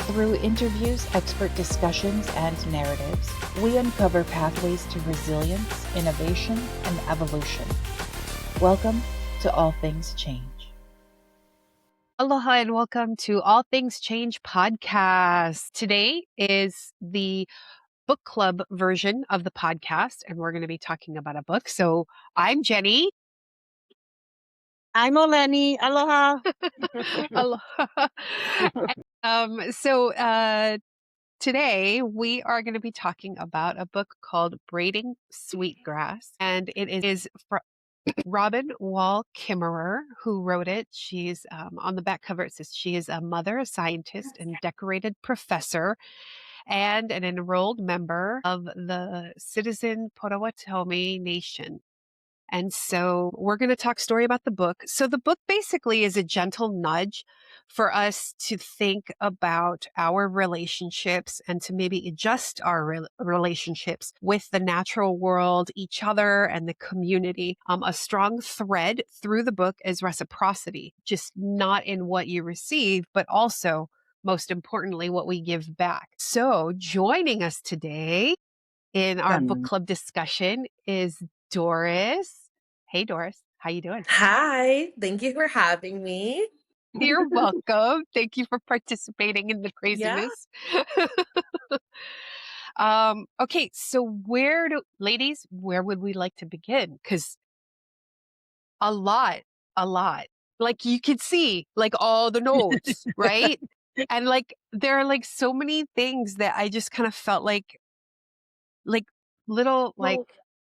Through interviews, expert discussions, and narratives, we uncover pathways to resilience, innovation, and evolution. Welcome to All Things Change. Aloha and welcome to All Things Change podcast. Today is the book club version of the podcast, and we're going to be talking about a book. So I'm Jenny. I'm Olani. Aloha. Aloha. Today we are going to be talking about a book called Braiding Sweetgrass, and it is from Robin Wall Kimmerer, who wrote it. She's on the back cover. It says she is a mother, a scientist, and decorated professor, and an enrolled member of the Citizen Potawatomi Nation. And so we're going to talk story about the book. So the book basically is a gentle nudge for us to think about our relationships and to maybe adjust our relationships with the natural world, each other, and the community. A strong thread through the book is reciprocity, just not in what you receive, but also, most importantly, what we give back. So joining us today in our book club discussion is Doris. Hey, Doris. How you doing? Hi. Thank you for having me. You're welcome. Thank you for participating in the craziness. Yeah. Okay, so ladies, where would we like to begin? Because a lot. Like you could see, like all the notes, right? And like there are like so many things that I just kind of felt like little like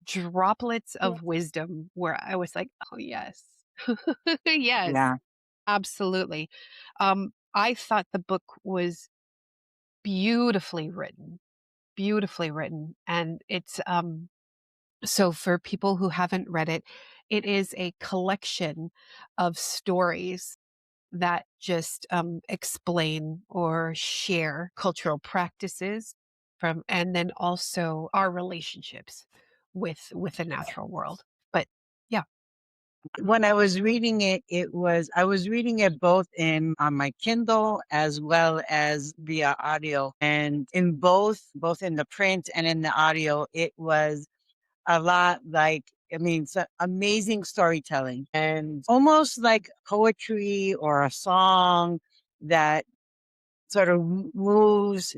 droplets of wisdom where I was like, oh yes. Yes, Yeah. absolutely. I thought the book was beautifully written, and it's so for people who haven't read it, it is a collection of stories that just explain or share cultural practices from, and then also our relationships with the natural world. But yeah. When I was reading it, I was reading it both on my Kindle as well as via audio. And in both in the print and in the audio, it was a lot like, so amazing storytelling and almost like poetry or a song that sort of moves,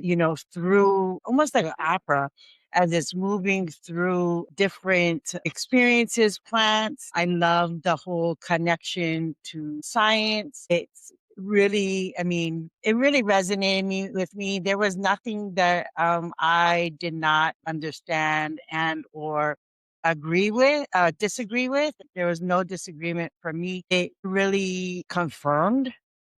through almost like an opera as it's moving through different experiences, plants. I love the whole connection to science. It's really, it really resonated with me. There was nothing that I did not understand and or disagree with. There was no disagreement for me. It really confirmed,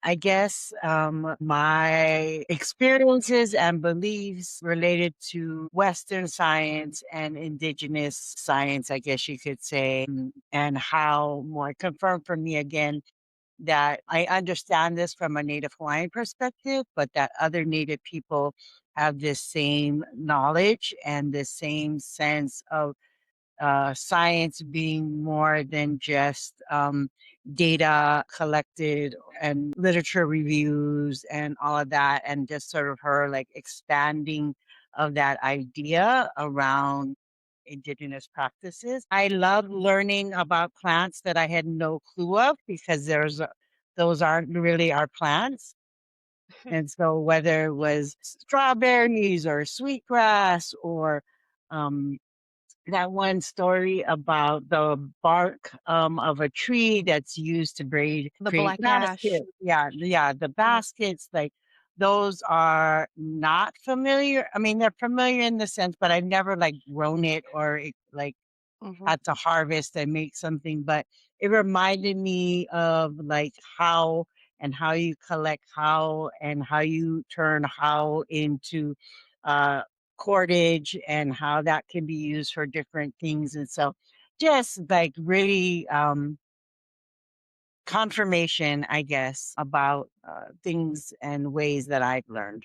I guess, my experiences and beliefs related to Western science and Indigenous science, I guess you could say, and how more confirmed for me again that I understand this from a Native Hawaiian perspective, but that other Native people have this same knowledge and the same sense of science being more than just data collected and literature reviews and all of that, and just sort of her like expanding of that idea around Indigenous practices. I love learning about plants that I had no clue of because those aren't really our plants. And so whether it was strawberries or sweetgrass or um, that one story about the bark of a tree that's used to The create black ash. baskets. Yeah, the baskets, like those are not familiar. I mean, they're familiar in the sense, but I've never like grown it or like had to harvest and make something. But it reminded me of like how you collect how and how you turn how into uh cordage and how that can be used for different things. And so just like really confirmation, I guess, about things and ways that I've learned.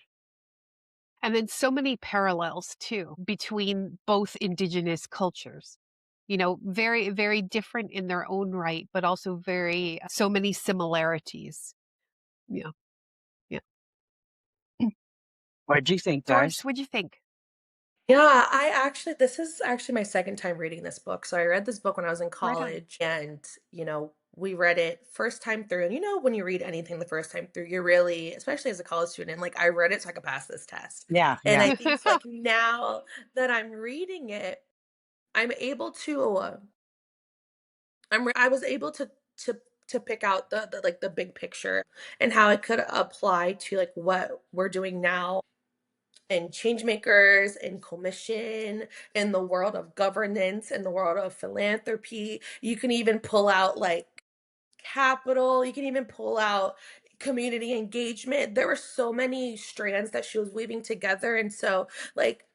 And then so many parallels too between both Indigenous cultures. Very, very different in their own right, but also so many similarities. Yeah. Yeah. What do you think, Doris, Doris? what'd you think? Yeah, this is actually my second time reading this book. So I read this book when I was in Right on. college and, we read it first time through. And when you read anything the first time through, you're really, especially as a college student, like I read it so I could pass this test. Yeah, And yeah, I think like now that I'm reading it, I'm able to I was able to to pick out the like the big picture and how it could apply to like what we're doing now and changemakers and commission in the world of governance in the world of philanthropy. You can even pull out like capital, you can even pull out community engagement. There were so many strands that she was weaving together. And so, like,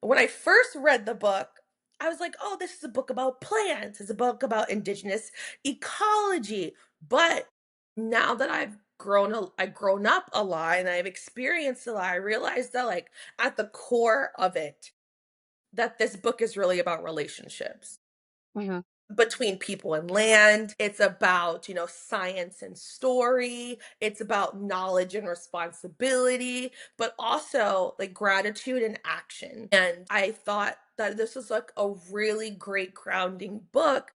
when I first read the book, I was like, oh, this is a book about plants, it's a book about indigenous ecology. But now that I've grown up a lot and I've experienced a lot, I realized that like at the core of it, that this book is really about relationships Mhm, between people and land. It's about, science and story. It's about knowledge and responsibility, but also like gratitude and action. And I thought that this was like a really great grounding book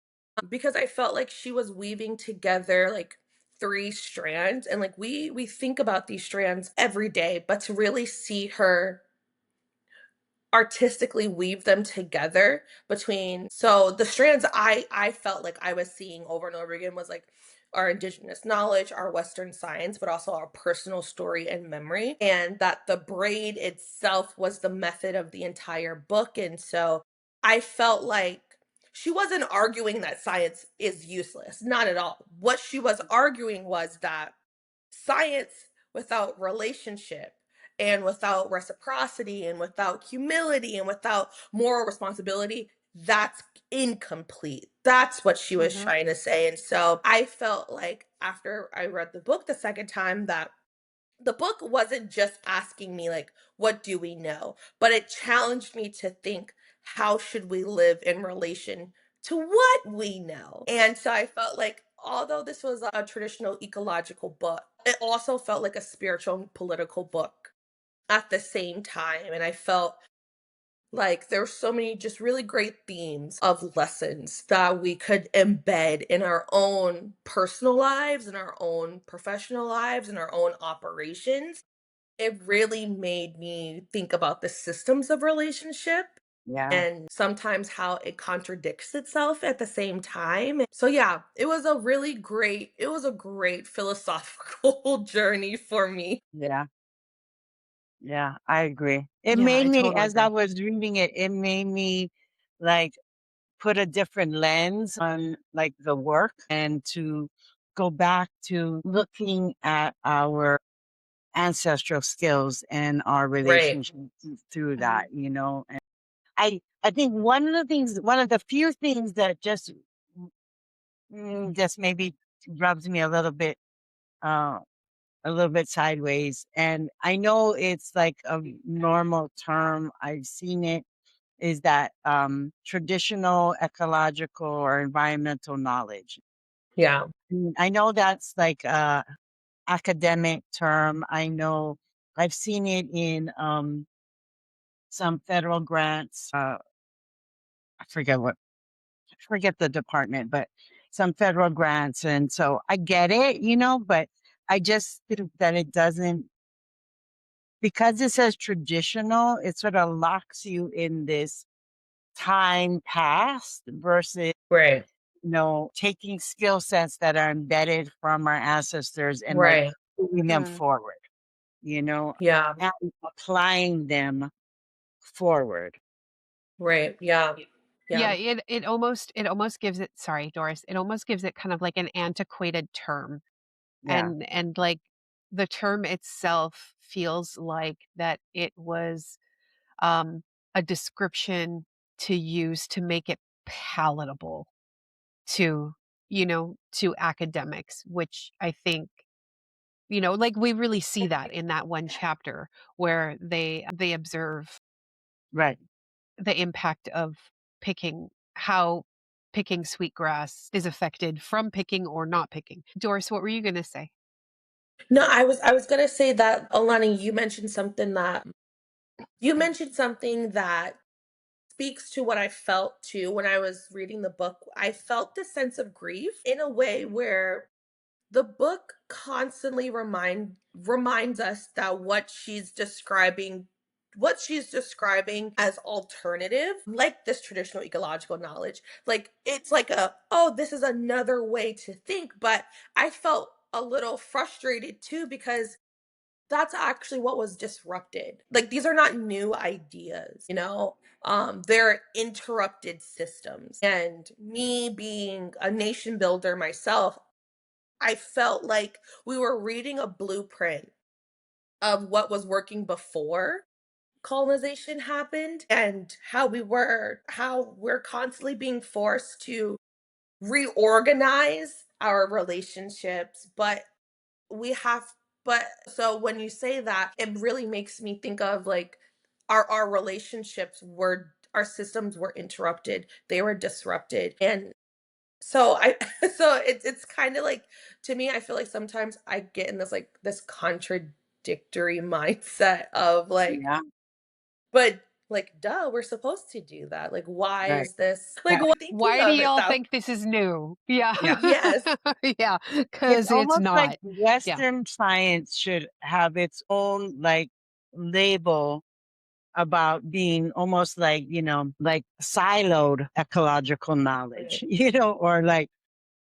because I felt like she was weaving together like three strands and like we think about these strands every day, but to really see her artistically weave them together between so the strands I felt like I was seeing over and over again was like our indigenous knowledge, our western science, but also our personal story and memory, and that the braid itself was the method of the entire book. And so I felt like she wasn't arguing that science is useless, not at all. What she was arguing was that science without relationship and without reciprocity and without humility and without moral responsibility, that's incomplete. That's what she was mhm, trying to say. And so I felt like after I read the book the second time that the book wasn't just asking me like what do we know, but it challenged me to think how should we live in relation to what we know. And so I felt like although this was a traditional ecological book, it also felt like a spiritual and political book at the same time. And I felt like there were so many just really great themes of lessons that we could embed in our own personal lives, in our own professional lives, in our own operations. It really made me think about the systems of relationship yeah, and sometimes how it contradicts itself at the same time. So yeah, it was a great philosophical journey for me. yeah, yeah. I agree. It yeah, made I me, totally as I agree. was reading it, it made me like put a different lens on like the work and to go back to looking at our ancestral skills and our Right. relationships through that, Mhm, And I think one of the things, one of the few things that just maybe rubs me uh, a little bit sideways, and I know it's like a normal term. I've seen it is that traditional ecological or environmental knowledge. Yeah. I know that's like a academic term. I know I've seen it in some federal grants. I forget what I forget the department, but some federal grants, and so I get it, but I just think that it doesn't because it says traditional. It sort of locks you in this time past versus Right. taking skill sets that are embedded from our ancestors and like Right. moving them mm. forward, you know, Yeah. and applying them forward. Right. Yeah. Yeah, Yeah. it almost gives it, sorry, Doris, it almost gives it kind of like an antiquated term. Yeah, And like the term itself feels like that it was um a description to use to make it palatable to, to academics, which I think, like we really see that in that one chapter where they observe right. the impact of picking, how picking sweetgrass is affected from picking or not picking. Doris, what were you going to say? No, I was gonna say that Alani, you mentioned something that You mentioned something that speaks to what I felt too when I was reading the book. I felt this sense of grief in a way where the book constantly reminds us that what she's describing as alternative, like this traditional ecological knowledge, like it's like oh, this is another way to think. But I felt a little frustrated too because that's actually what was disrupted. Like these are not new ideas, they're interrupted systems. And me being a nation builder myself, I felt like we were reading a blueprint of what was working before colonization happened, and how we're constantly being forced to reorganize our relationships. We have but so when you say that, it really makes me think of like our relationships were our systems were interrupted, they were disrupted. And so I so it's kind of like, to me, I feel like sometimes I get in this contradictory mindset of like, Yeah, but like duh, we're supposed to do that. Like why right. is this like Yeah, what thinking Why do of it y'all that think this is new? Yeah. yeah. yes. Yeah, It's because it's almost like not. Yeah. Western science should have its own like label about being almost like, like siloed ecological knowledge, Right. or like,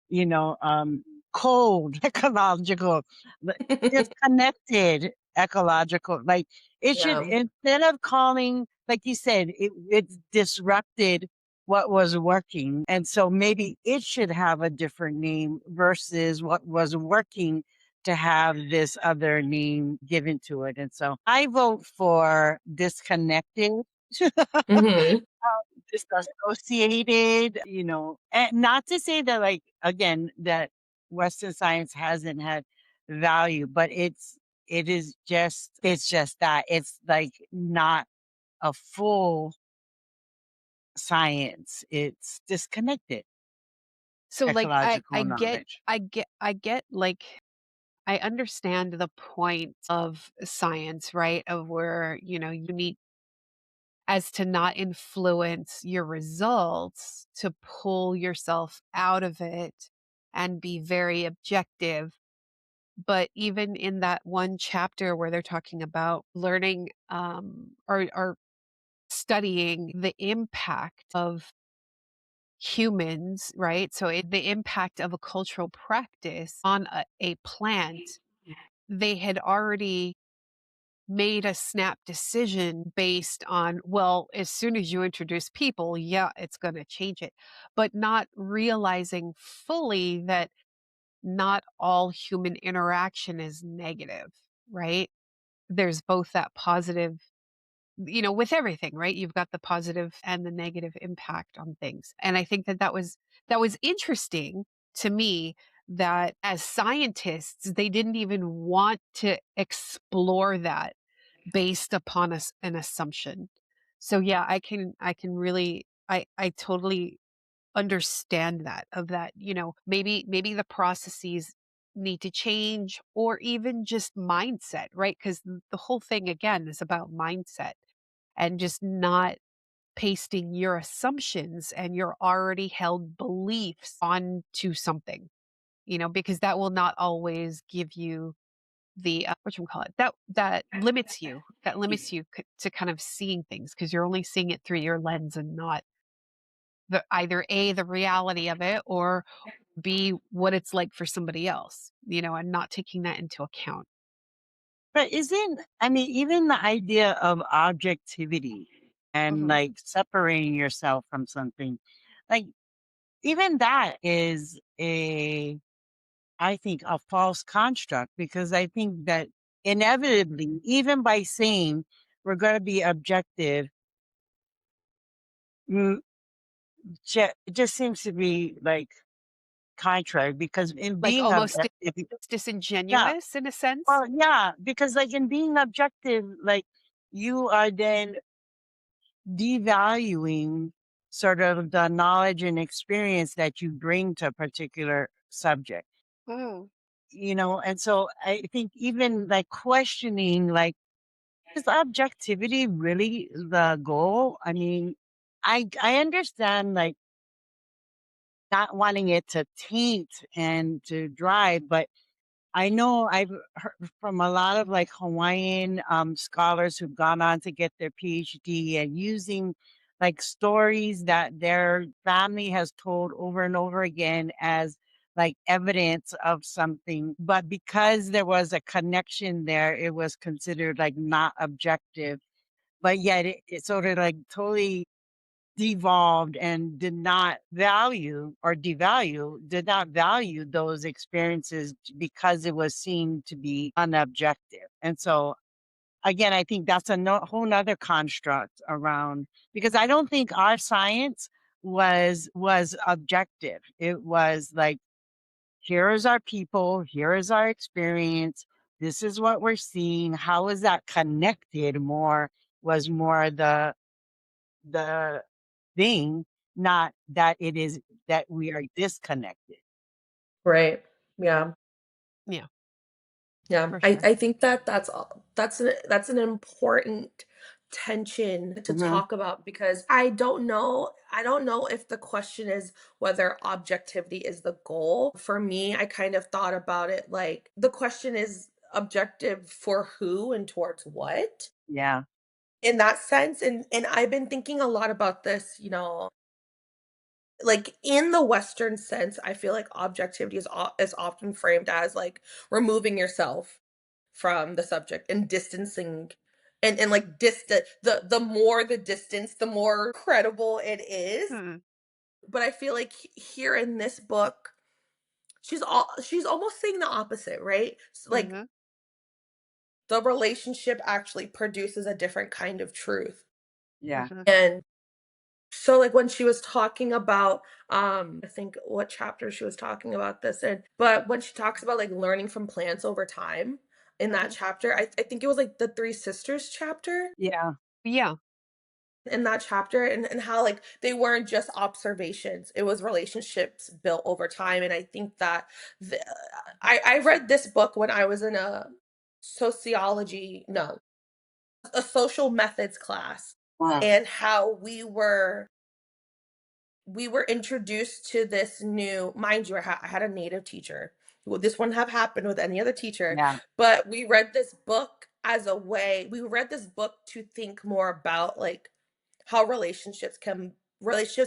you know, um, cold ecological, like, disconnected ecological. Like it should, Yeah. instead of calling, like you said, it's disrupted what was working. And so maybe it should have a different name versus what was working to have this other name given to it. And so I vote for disconnected. Hmm. Disassociated, and not to say that, like, again, that Western science hasn't had value, but it's just that it's like not a full science. It's disconnected So like ecological knowledge. I get like I understand the point of science, right? Of where, you need as to not influence your results, to pull yourself out of it and be very objective. But even in that one chapter where they're talking about learning or studying the impact of humans, right? So the impact of a cultural practice on a plant, they had already made a snap decision based on, well, as soon as you introduce people, yeah, it's going to change it, but not realizing fully that not all human interaction is negative, right? There's both that positive, with everything, right? You've got the positive and the negative impact on things. And I think that was interesting to me, that as scientists, they didn't even want to explore that based upon an assumption. So yeah, I can really I totally understand that, of that, maybe the processes need to change, or even just mindset, right? Because the whole thing again is about mindset, and just not pasting your assumptions and your already held beliefs onto something, because that will not always give you the what you call it, that limits you to kind of seeing things, because you're only seeing it through your lens, and not either A, the reality of it, or B, what it's like for somebody else, and not taking that into account. But I mean, even the idea of objectivity and Mhm. like separating yourself from something, like even that is I think, a false construct, because I think that inevitably, even by saying we're going to be objective, mm, it just seems to be like contrary, because in Like being almost objective, yeah, disingenuous in a sense. well, yeah, because like in being objective, like you are then devaluing sort of the knowledge and experience that you bring to a particular subject, Oh. and so I think even like questioning, like, Is objectivity really the goal? I mean, I understand like not wanting it to taint and to drive, but I know I've heard from a lot of like Hawaiian scholars who've gone on to get their PhD and using like stories that their family has told over and over again as like evidence of something. But because there was a connection there, it was considered like not objective. But yet it sort of like totally devolved and did not value those experiences because it was seen to be unobjective. And so again, I think that's a whole nother construct around, because I don't think our science was objective. It was like, here is our people, here is our experience, this is what we're seeing. How is that connected? More the thing, not that it is that we are disconnected. Right. Yeah. Yeah, Yeah. for I sure. I think that that's an important tension to Mhm. talk about, because I don't know if the question is whether objectivity is the goal. For me, I kind of thought about it like the question is objective for who and towards what, Yeah, in that sense. And I've been thinking a lot about this, like in the Western sense. I feel like objectivity is often framed as like removing yourself from the subject and distancing, and like distant, the more the distance, the more credible it is. Mm, But I feel like here in this book, she's almost saying the opposite, right? Like mhm, the relationship actually produces a different kind of truth. yeah, mhm, And so like when she was talking about I think what chapter she was talking about this in, but when she talks about like learning from plants over time in that mhm. chapter, I think it was like the Three Sisters chapter, yeah, Yeah. in that chapter, and how like they weren't just observations, it was relationships built over time. And I think that the, I read this book when I was in a sociology, no, a social methods class, wow, and how we were introduced to this new, mind you, I had a native teacher. Well, this wouldn't have happened with any other teacher, yeah, but we read this book to think more about like how relationships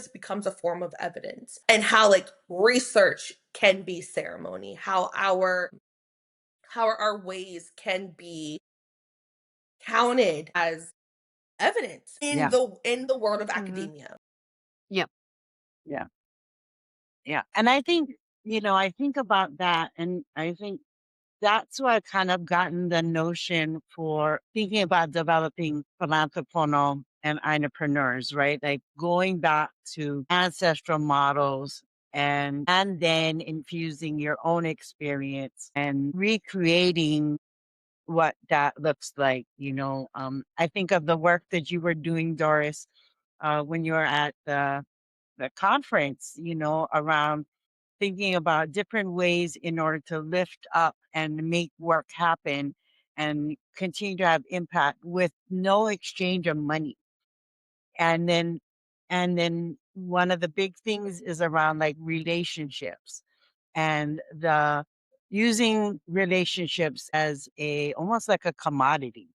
becomes a form of evidence, and how like research can be ceremony, how our ways can be counted as evidence in yeah, the world of Mhm. academia. Yep. yeah, yeah. And I think, I think about that, and I think that's why I've kind of gotten the notion for thinking about developing philanthropono and entrepreneurs, right? Like going back to ancestral models and then infusing your own experience and recreating what that looks like. I think of the work that you were doing, Doris, when you were at the conference, around thinking about different ways in order to lift up and make work happen and continue to have impact with no exchange of money. And then one of the big things is around like relationships and the using relationships as a almost like a commodity,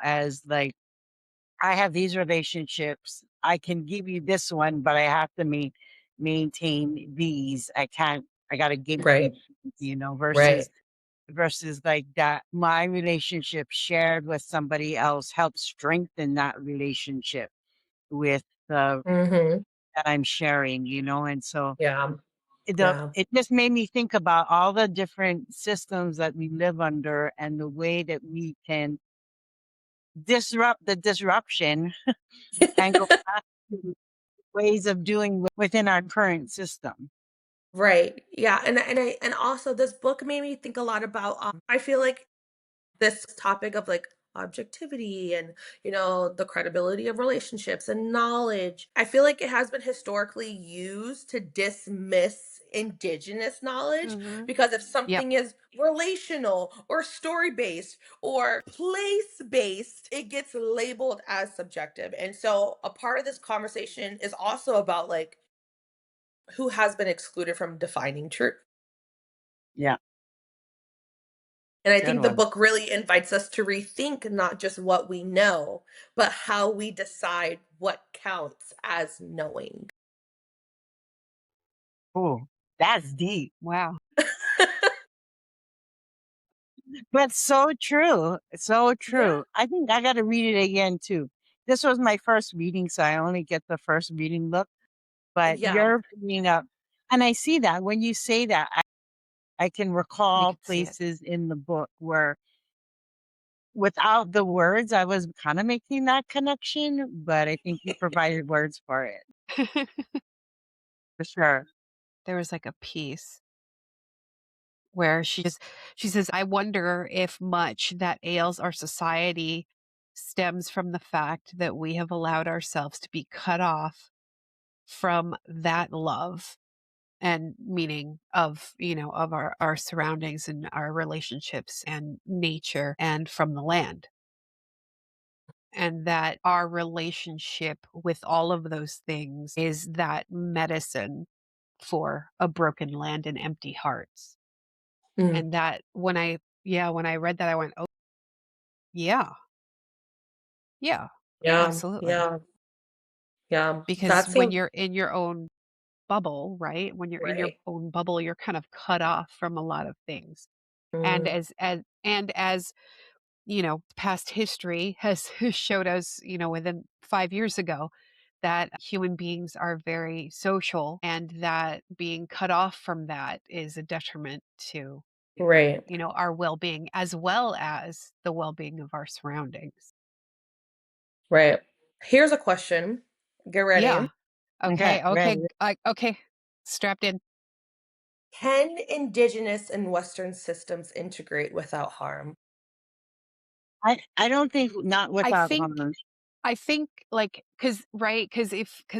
as like I have these relationships. I can give you this one, but I have to maintain these. I got to Right. gatekeep, Right. versus like that. My relationship shared with somebody else helps strengthen that relationship with the Mhm. that I'm sharing, and so Yeah. it Yeah. it just made me think about all the different systems that we live under and the way that we can disrupt the disruption and go back to ways of doing within our current system. Right. Yeah. And also this book made me think a lot about I feel like this topic of like objectivity and the credibility of relationships and knowledge. I feel like it has been historically used to dismiss indigenous knowledge, Hmm. because if Yep. something is relational or story based or place based, it gets labeled as subjective. And so a part of this conversation is also about like who has been excluded from defining truth. Yeah. And I Good think the one. book really invites us to rethink not just what we know, but how we decide what counts as knowing. Oh, that's deep. Wow. But so true. So Yeah. true. I think I got to read it again too. This was my first reading, so I only get the first reading look. But Yeah. you're bringing up, and I see that when you say that, I can I recall could see it. places in the book where without the words, I was kind of making that connection, but I think you provided words for it for sure. There was like a piece where she says, I wonder if much that ails our society stems from the fact that we have allowed ourselves to be cut off from that love and meaning of, of our surroundings and our relationships and nature and from the land. And that our relationship with all of those things is that medicine for a broken land and empty hearts. Mm. And that when I read that, I went, oh, yeah, yeah, Yeah. absolutely. Yeah. Yeah. Because That's when a you're in your own bubble, right? When you're in your right. own bubble, you're kind of cut off from a lot of things. And Mm. as past history has showed us, within 5 years ago, that human beings are very social and that being cut off from that is a detriment to, Right. our well-being as well as the well-being of our surroundings. Right. Here's a question. Get ready. Yeah. Okay. Right. Okay. Strapped in. Can indigenous and Western systems integrate without harm? I don't think not I without think harm. I think like because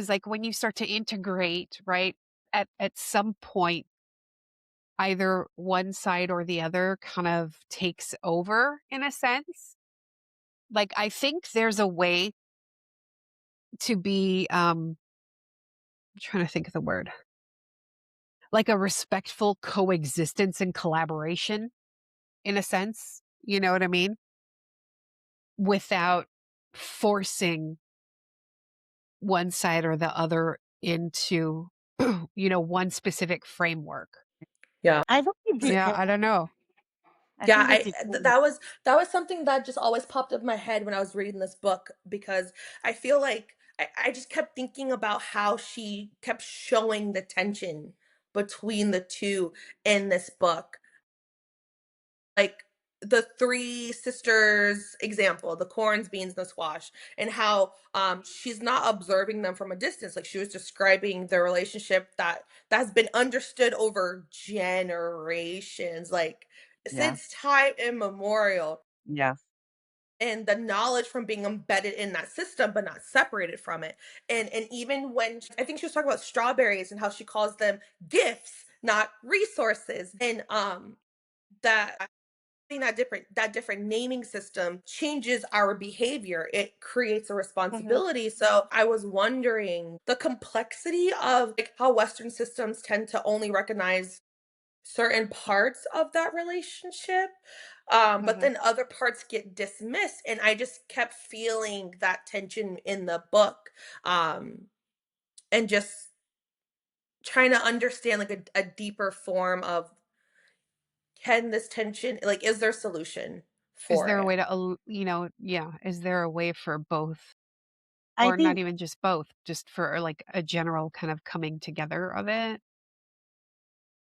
like when you start to integrate, right, at some point either one side or the other kind of takes over in a sense. Like I think there's a way to be I'm trying to think of the word. Like a respectful coexistence and collaboration in a sense. You know what I mean? Without forcing one side or the other into one specific framework. Yeah. I think it Yeah, depends. I don't know. I Yeah, think it depends. that was something that just always popped up in my head when I was reading this book, because I feel like I just kept thinking about how she kept showing the tension between the two in this book. Like the three sisters example, the corns, beans, and the squash, and how she's not observing them from a distance. Like she was describing the relationship that's been understood over generations, like Yeah. since time immemorial. Yeah. And the knowledge from being embedded in that system but not separated from it. And even when I think she was talking about strawberries and how she calls them gifts, not resources. And that think that different naming system changes our behavior. It creates a Mhm. responsibility. So I was wondering the complexity of like how Western systems tend to only recognize certain parts of that relationship. But Mhm. then other parts get dismissed. And I just kept feeling that tension in the book. And just trying to understand like a deeper form of, can this tension, like, is there a solution Is for there a it? way to, yeah, is there a way for both I or not think even just both, just for like a general kind of coming together of it?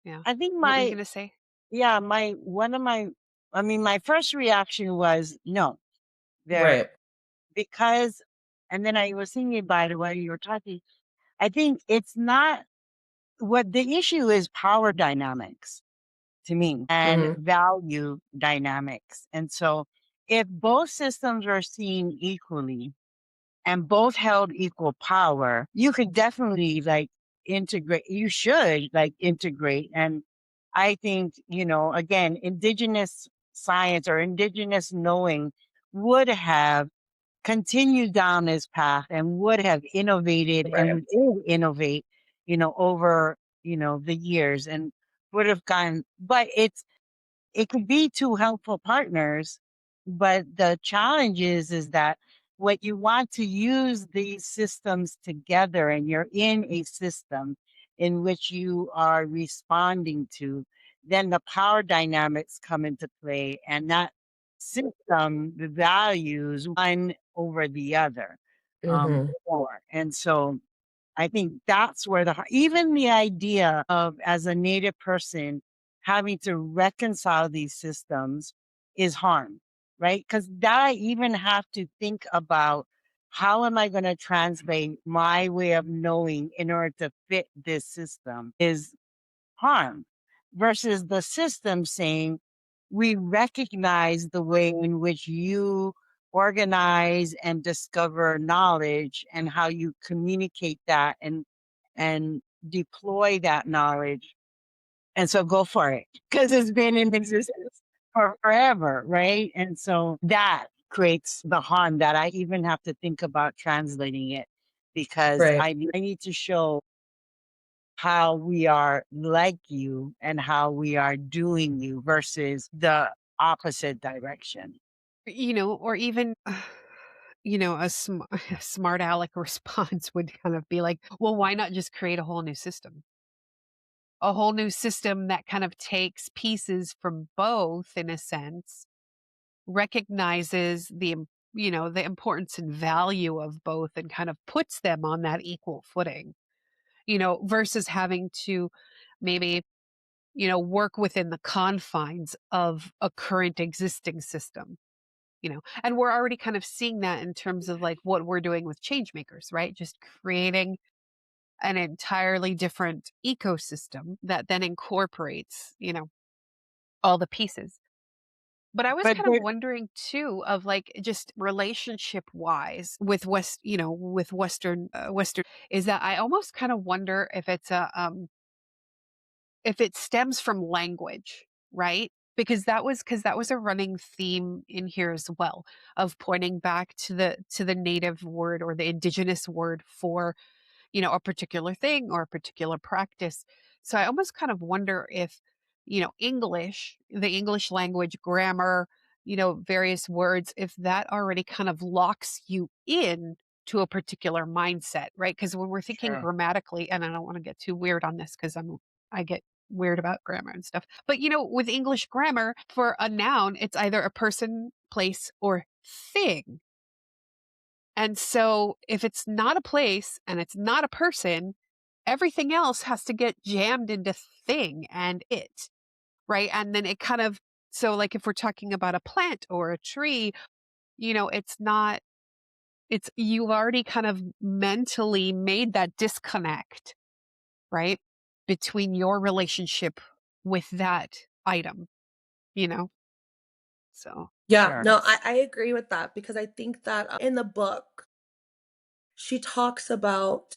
Yeah. I think What were you my going to say? yeah, my one of my I mean my first reaction was no. There Right. because and then I was thinking about it while you were talking. I think it's not what the issue is power dynamics to me and Mhm. value dynamics. And so if both systems are seen equally and both held equal power, you could definitely like integrate. You should like integrate. And I think, again, indigenous science or indigenous knowing would have continued down this path and would have innovated Right. and will innovate, over, the years and would have gone, but it could be two helpful partners, but the challenge is that what you want to use these systems together and you're in a system in which you are responding to, then the power dynamics come into play and that system, the values one over the other. Mm-hmm. More. And so I think that's where even the idea of as a Native person having to reconcile these systems is harm, right? Because that I even have to think about how am I going to translate my way of knowing in order to fit this system is harm versus the system saying we recognize the way in which you organize and discover knowledge and how you communicate that and deploy that knowledge, and so go for it because it's been in existence for forever, right? And so that creates the harm that I even have to think about translating it because Right. I need to show how we are like you and how we are doing you versus the opposite direction. Or even, a smart aleck response would kind of be like, well, why not just create a whole new system? A whole new system that kind of takes pieces from both in a sense, recognizes the importance and value of both and kind of puts them on that equal footing, versus having to maybe, work within the confines of a current existing system. And we're already kind of seeing that in terms of like what we're doing with Changemakers, right? Just creating an entirely different ecosystem that then incorporates, all the pieces. But I was But kind of there, wondering too, of like just relationship wise with with Western, is that I almost kind of wonder if it's if it stems from language, right? Because that was a running theme in here as well, of pointing back to the native word or the indigenous word for, a particular thing or a particular practice. So I almost kind of wonder if, English, the English language, grammar, various words, if that already kind of locks you in to a particular mindset, right? Because when we're thinking sure, grammatically, and I don't want to get too weird on this because I get weird about grammar and stuff. But with English grammar, for a noun, it's either a person, place, or thing. And so if it's not a place and it's not a person, everything else has to get jammed into thing and it, right? And then it kind of, so like if we're talking about a plant or a tree, it's not, it's, you've already kind of mentally made that disconnect, right? Between your relationship with that item, you know? So Yeah, sure. no, I, that's, I agree with that because I think that in the book, she talks about,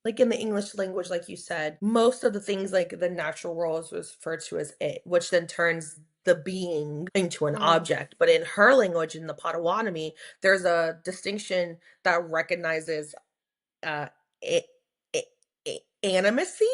like in the English language, like you said, most of the things like the natural world is referred to as it, which then turns the being into an mm, object. But in her language, in the Potawatomi, there's a distinction that recognizes uh, it, it, animacy,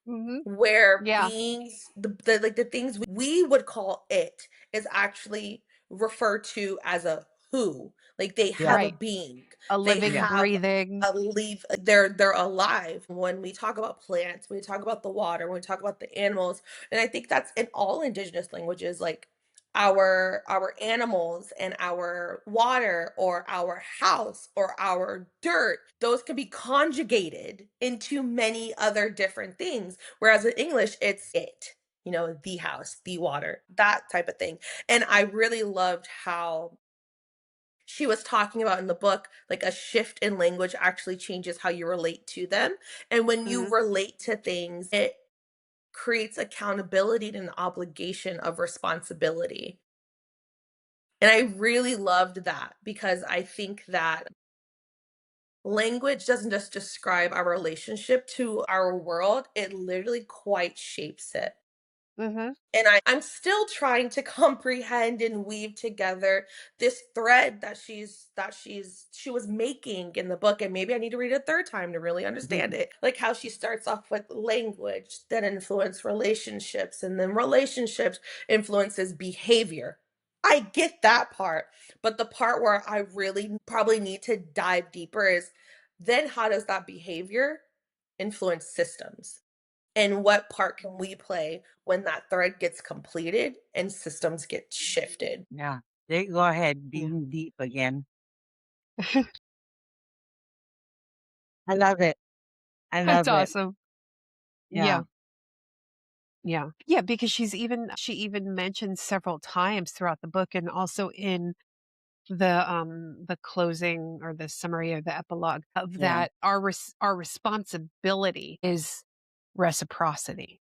hmm where yeah, beings the like the things we would call it is actually referred to as a who, like they Yeah, have a right. being, A they living, yeah, have breathing. a leaf, they're alive. When we talk about plants, when we talk about the water, when we talk about the animals, and I think that's in all indigenous languages, like our animals and our water or our house or our dirt, those can be conjugated into many other different things, whereas in English it's it, the house, the water, that type of thing. And I really loved how she was talking about in the book, like a shift in language actually changes how you relate to them, and when you Mhm. relate to things, it creates accountability and an obligation of responsibility. And I really loved that because I think that language doesn't just describe our relationship to our world, it literally quite shapes it. Mhm. And I'm still trying to comprehend and weave together this thread that she was making in the book. And maybe I need to read it a third time to really understand it. Like how she starts off with language that influence relationships, and then relationships influences behavior. I get that part. But the part where I really probably need to dive deeper is, then how does that behavior influence systems? And what part can we play when that thread gets completed and systems get shifted? Yeah. They go ahead, Yeah. being deep again. I love it. I That's love it. awesome. Yeah. Yeah. Yeah. Yeah, because she even mentions several times throughout the book, and also in the closing or the summary or the epilogue, of Yeah. that our responsibility is reciprocity.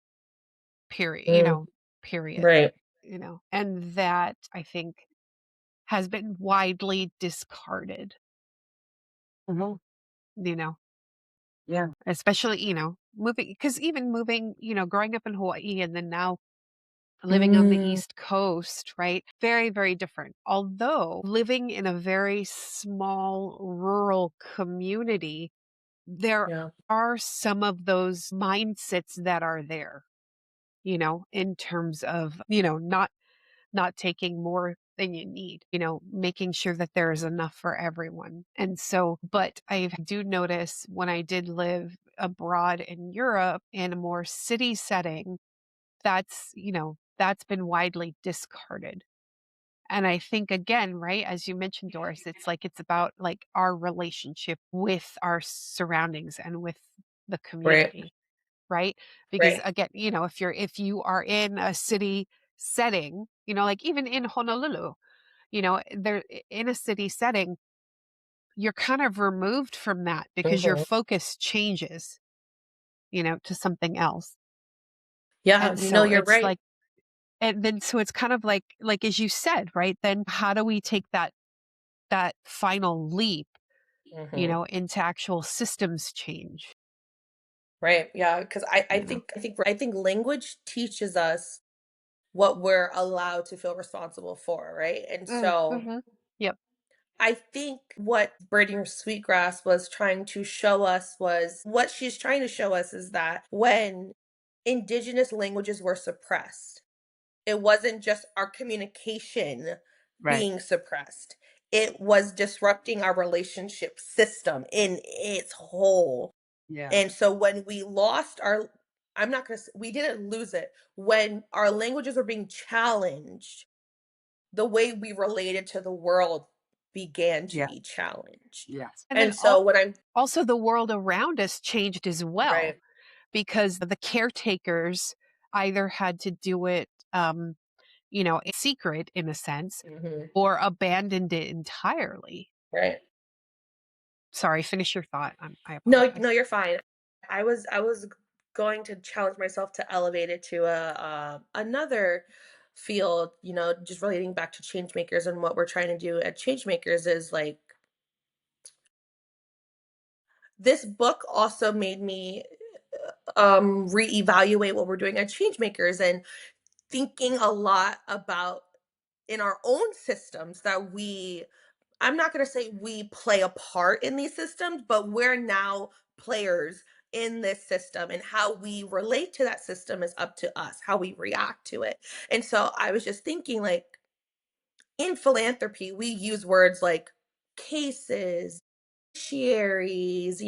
Period. Mm, Period. right. And that, I think, has been widely discarded, Mhm. you know, Yeah. especially, moving, because even moving, growing up in Hawaii and then now living on the Mm, East Coast, right? Very, very different. Although living in a very small rural community, there yeah. are some of those mindsets that are there, in terms of, not taking more than you need, making sure that there is enough for everyone. And so, but I do notice when I did live abroad in Europe in a more city setting, that's been widely discarded. And I think, again, right, as you mentioned, Doris, it's about like our relationship with our surroundings and with the Right. community, right? Because Right. again, if you are in a city setting, like even in Honolulu, there in a city setting, you're kind of removed from that because your Mhm. focus changes, to something else. Yeah. And No, so you're it's right. like, and then so it's kind of like as you said, right? Then how do we take that final leap, Hmm. into actual systems change, Right. Yeah. Because you know? I think language teaches us what we're allowed to feel responsible for. Right. And so Mm-hmm. Yep. I think what Braiding Sweetgrass was trying to show us was what she's trying to show us is that when indigenous languages were suppressed, it wasn't just our communication Right. being suppressed. It was disrupting our relationship system in its whole. Yeah. And so when we lost our, I'm not going to, we didn't lose it. When our languages were being challenged, the way we related to the world began to Yeah. be challenged. Yes. And then And so when I'm also the world around us changed as well, right. because the caretakers either had to do it, in secret in a sense, Mhm. or abandoned it entirely. Right. Sorry, finish your thought. I No, apologize. no, you're fine. I was going to challenge myself to elevate it to a another field, just relating back to Changemakers, and what we're trying to do at Changemakers is like this book also made me reevaluate what we're doing at Changemakers, and thinking a lot about in our own systems that I'm not going to say we play a part in these systems, but we're now players in this system, and how we relate to that system is up to us, how we react to it. And so I was just thinking, like, in philanthropy, we use words like cases, beneficiaries,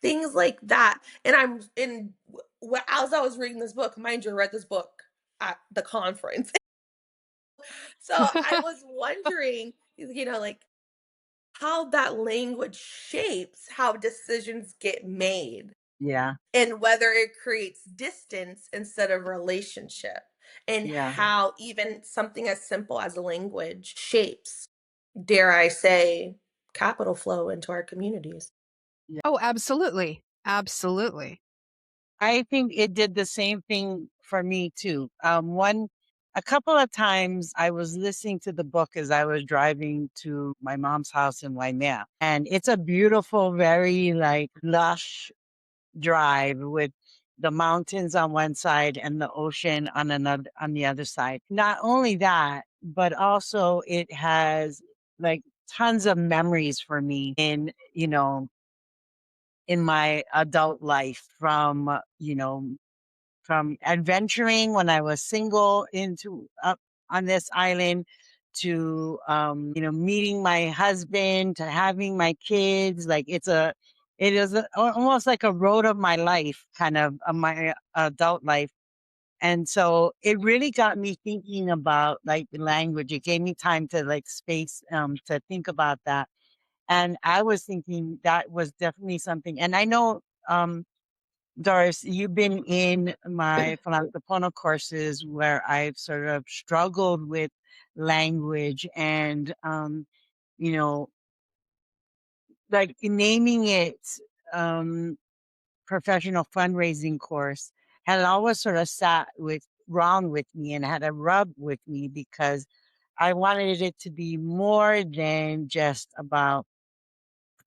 things like that. And as I was reading this book, mind you, I read this book at the conference. So I was wondering, like how that language shapes how decisions get made, Yeah. and whether it creates distance instead of relationship, and Yeah. how even something as simple as language shapes, dare I say, capital flow into our communities. Yeah. Oh, absolutely. Absolutely. I think it did the same thing for me too. One a couple of times I was listening to the book as I was driving to my mom's house in Waimea. And it's a beautiful, very like lush drive with the mountains on one side and the ocean on the other side. Not only that, but also it has like tons of memories for me in, in my adult life from adventuring when I was single into up on this island to meeting my husband to having my kids. Like it is almost like a road of my life, kind of my adult life. And so it really got me thinking about like the language. It gave me time to like space to think about that. And I was thinking that was definitely something. And I know Doris, you've been in my Philanthropono courses where I've sort of struggled with language and, you know, like naming it um, professional fundraising course had always sort of sat with wrong with me and had a rub with me because I wanted it to be more than just about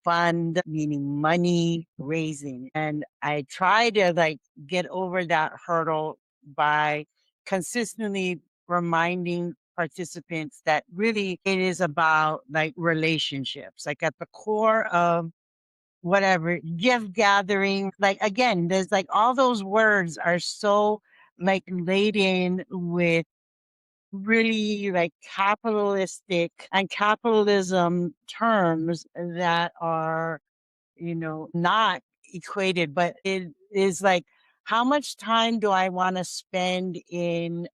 fund, meaning money raising. And I try to like get over that hurdle by consistently reminding participants that really it is about like relationships, like at the core of whatever gift gathering. Like again, there's like all those words are so like laden with really like capitalistic and capitalism terms that are not equated, but it is like, how much time do I want to spend in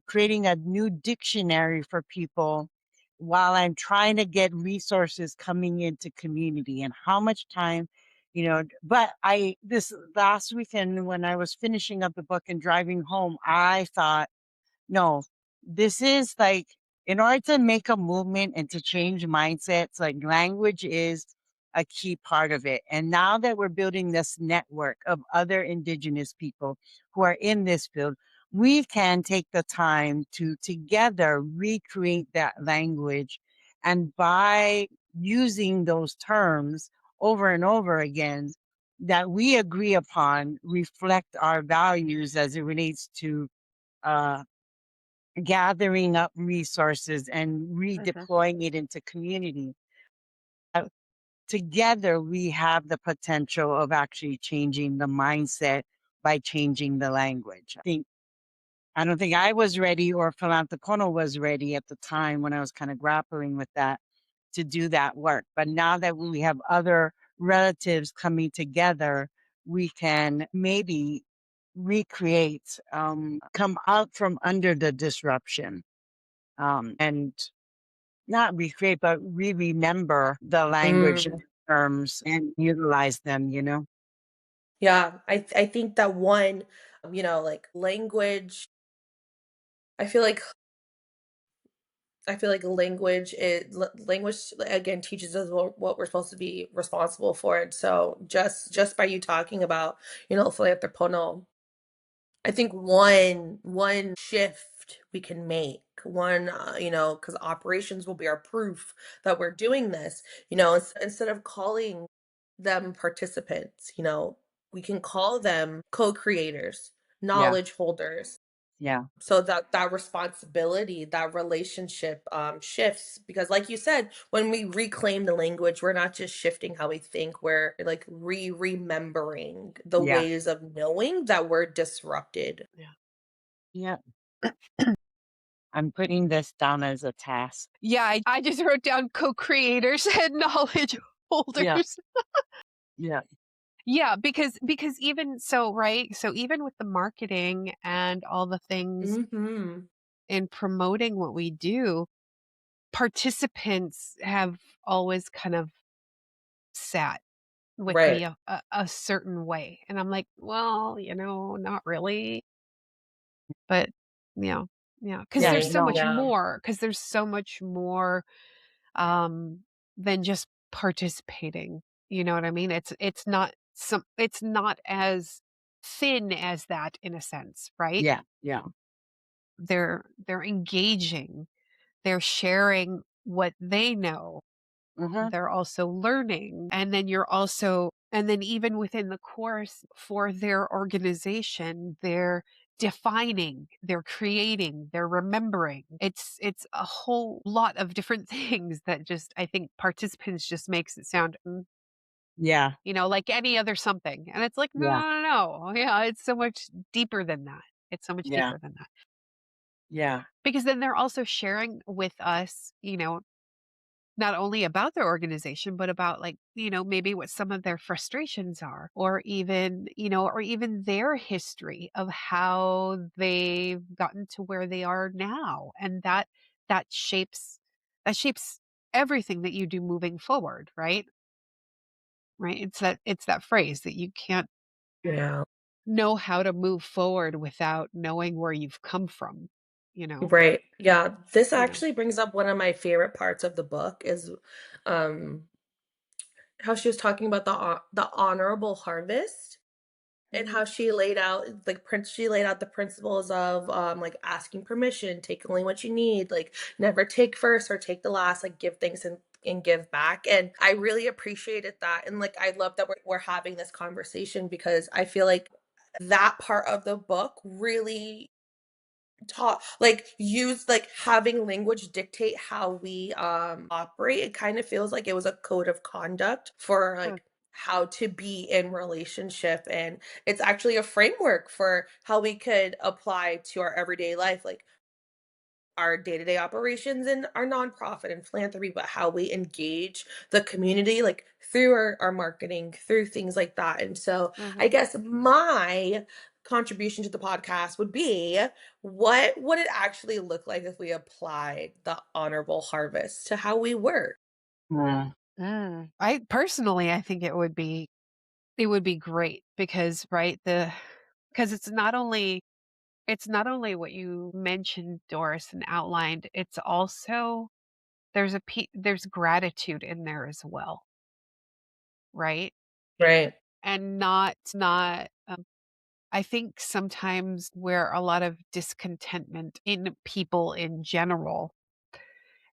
creating a new dictionary for people while I'm trying to get resources coming into community? And how much time, but this last weekend when I was finishing up the book and driving home, I thought, no, this is like, in order to make a movement and to change mindsets, like language is a key part of it. And now that we're building this network of other Indigenous people who are in this field, we can take the time to together recreate that language. And by using those terms over and over again, that we agree upon reflect our values as it relates to uh, gathering up resources and Mhm. redeploying it into community. Uh, Together, we have the potential of actually changing the mindset by changing the language. I don't think I was ready or Philanthropono was ready at the time when I was kind of grappling with that to do that work. But now that we have other relatives coming together, we can maybe recreate, come out from under the disruption, and not recreate, but remember the language Mm, terms and utilize them. yeah, I think that one, like language, I feel like language again teaches us what we're supposed to be responsible for. And so just by you talking about, philanthropono, I think one shift we can make, one, because operations will be our proof that we're doing this, instead of calling them participants, we can call them co-creators, Yeah. knowledge holders, Yeah. so that responsibility, that relationship shifts, because like you said, when we reclaim the language, we're not just shifting how we think, we're like remembering the Yeah. ways of knowing that were disrupted. Yeah. Yeah. I'm putting this down as a task. Yeah, I just wrote down co-creators and knowledge Yeah. holders. Yeah. Yeah, because even so, right? So even with the marketing and all the things Mhm. in promoting what we do, participants have always kind of sat with Right. me a certain way. And I'm like, well, not really. But, you know, because Yeah. there's Right. so much No. Yeah. more, because there's so much more um, than just participating. You know what I mean? It's not as thin as that in a sense, right? Yeah. Yeah. they're engaging, they're sharing what they know, Mm-hmm. they're also learning. And then even within the course for their organization, they're defining, they're creating, they're remembering. It's a whole lot of different things that just, I think participants just makes it sound, Yeah. like any other something. And it's like, no, Yeah. no, no, no. Yeah, it's so much deeper than that. It's so much Yeah. deeper than that. Yeah. Because then they're also sharing with us, not only about their organization, but about, like, maybe what some of their frustrations are, or even their history of how they've gotten to where they are now. And that shapes that shapes everything that you do moving forward, right? Right. It's that phrase that you can't Yeah. know how to move forward without knowing where you've come from, you know? Right. Yeah. This Yeah. actually brings up one of my favorite parts of the book is um how she was talking about the honorable harvest and Mhm. how she laid out she laid out the principles of like asking permission, take only what you need, like never take first or take the last, like give things and give back. And I really appreciated that. And like I love that we're having this conversation because I feel like that part of the book really taught like use like having language dictate how we operate. It kind of feels like it was a code of conduct for Huh. like how to be in relationship, and it's actually a framework for how we could apply to our everyday life, like our day-to-day operations and our nonprofit and philanthropy, but how we engage the community, like through our marketing, through things like that. And so I Mhm. guess my contribution to the podcast would be, what would it actually look like if we applied the honorable harvest to how we work? Mm. I think it would be great because, right, because it's not only what you mentioned, Doris, and outlined, it's also there's gratitude in there as well, right? Right. And not I think sometimes where a lot of discontentment in people in general